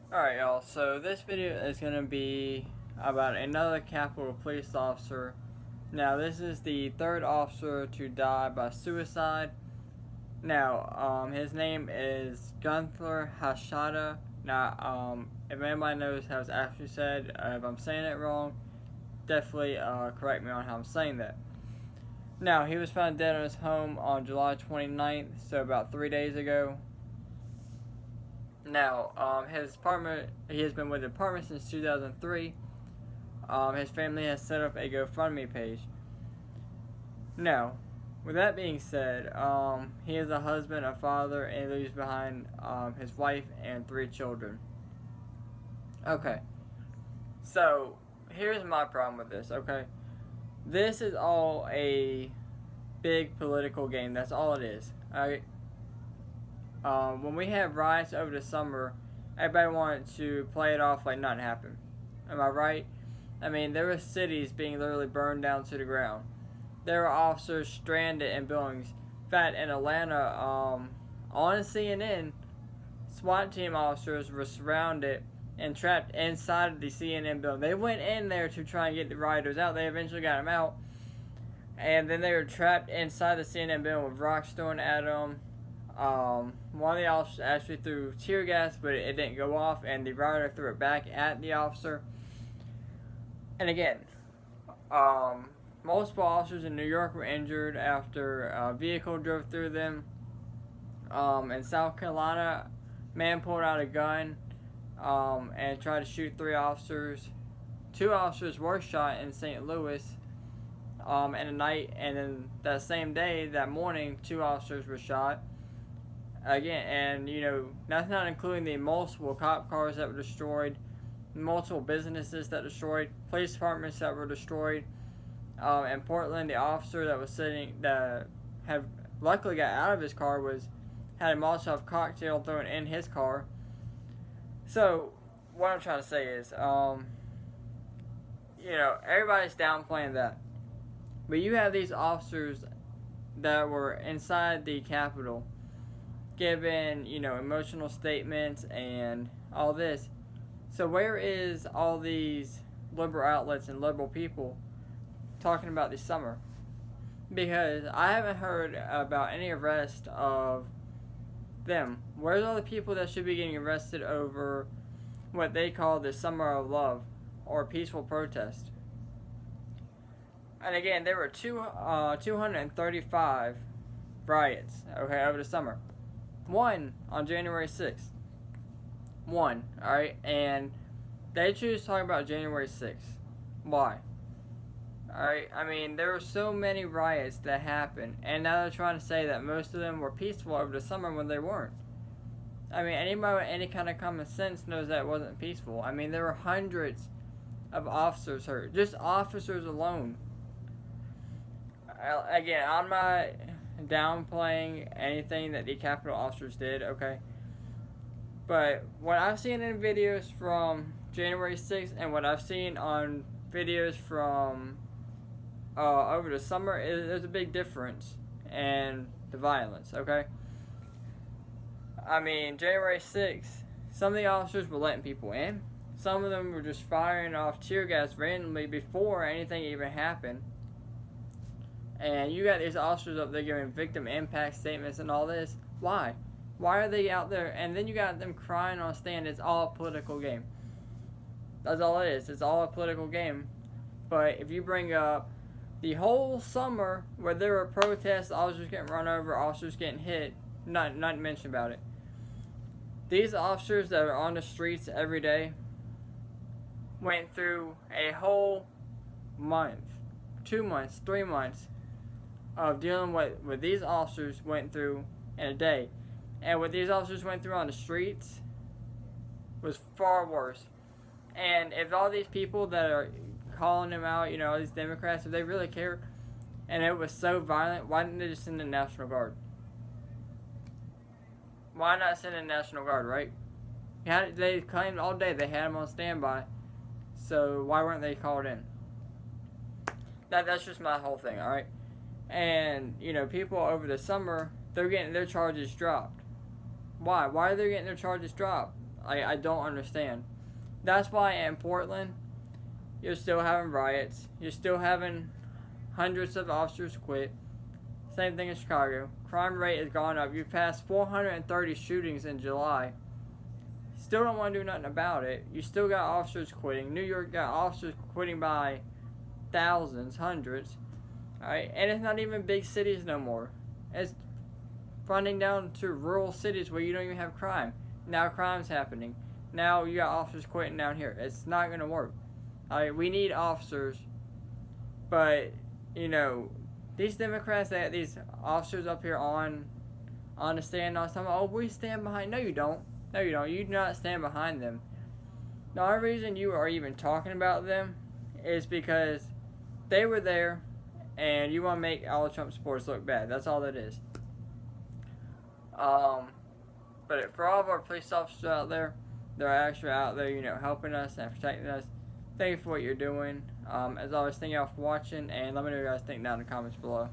Alright, y'all, so this video is going to be about another Capitol Police officer. Now, this is the third officer to die by suicide. Now, his name is Gunther Hashada. Now, if anybody knows how it's actually said, if I'm saying it wrong, definitely correct me on how I'm saying that. Now, he was found dead in his home on July 29th, so about 3 days ago. Now, his partner, he has been with the department since 2003. His family has set up a GoFundMe page. Now, with that being said, he is a husband, a father, and leaves behind his wife and 3 children. Okay, so here's my problem with this, okay? This is all a big political game. That's all it is, alright? When we have riots over the summer, everybody wanted to play it off like nothing happened. Am I right? I mean, there were cities being literally burned down to the ground. There were officers stranded in buildings. In fact, in Atlanta, on CNN, SWAT team officers were surrounded and trapped inside of the CNN building. They went in there to try and get the rioters out. They eventually got them out. And then they were trapped inside the CNN building with rocks thrown at them. One of the officers actually threw tear gas, but it didn't go off, and the rioter threw it back at the officer. And again, multiple officers in New York were injured after a vehicle drove through them. In South Carolina, man pulled out a gun and tried to shoot 3 officers. 2 officers were shot in St. Louis in the night, and then that same day, that morning, 2 officers were shot. Again, and that's not including the multiple cop cars that were destroyed, multiple businesses that destroyed, police departments that were destroyed. In Portland, the officer that had luckily got out of his car had a Molotov cocktail thrown in his car. So what I'm trying to say is, everybody's downplaying that, but you have these officers that were inside the Capitol giving, emotional statements and all this. So where is all these liberal outlets and liberal people talking about this summer? Because I haven't heard about any arrest of them. Where's all the people that should be getting arrested over what they call the Summer of Love or peaceful protest? And again, there were 235 riots, okay, over the summer. 1 on January 6th. 1, alright? And they choose to talk about January 6th. Why? Alright, I mean, there were so many riots that happened, and now they're trying to say that most of them were peaceful over the summer when they weren't. I mean, anybody with any kind of common sense knows that it wasn't peaceful. I mean, there were hundreds of officers hurt. Just officers alone. Again, I'm not downplaying anything that the Capitol officers did, okay? But what I've seen in videos from January 6th and what I've seen on videos from over the summer, there's a big difference in the violence, okay? I mean, January 6th, some of the officers were letting people in. Some of them were just firing off tear gas randomly before anything even happened. And you got these officers up there giving victim impact statements and all this. Why? Why are they out there? And then you got them crying on stand. It's all a political game. That's all it is. It's all a political game. But if you bring up the whole summer where there were protests, officers getting run over, officers getting hit, not mention about it. These officers that are on the streets every day went through a whole month, 2 months, 3 months of dealing with what these officers went through in a day. And what these officers went through on the streets was far worse. And if all these people that are calling them out, all these Democrats, if they really cared and it was so violent, why didn't they just send the National Guard? Why not send the National Guard, right? They claimed all day they had them on standby, so why weren't they called in? That's just my whole thing, alright? And, people over the summer, they're getting their charges dropped. Why? Why are they getting their charges dropped? I don't understand. That's why in Portland, you're still having riots. You're still having hundreds of officers quit. Same thing in Chicago. Crime rate has gone up. You've passed 430 shootings in July. Still don't want to do nothing about it. You still got officers quitting. New York got officers quitting by thousands, hundreds. Alright, and it's not even big cities no more. It's funding down to rural cities where you don't even have crime. Now crime's happening. Now you got officers quitting down here. It's not gonna work. We need officers, but you know, these Democrats, that these officers up here on the stand all the time. Oh, we stand behind. No, you don't. No, you don't. You do not stand behind them. The only reason you are even talking about them is because they were there, and you want to make all Trump supporters look bad. That's all that is. But for all of our police officers out there, they're actually out there, you know, helping us and protecting us. Thank you for what you're doing. As always, thank y'all for watching, and let me know what you guys think down in the comments below.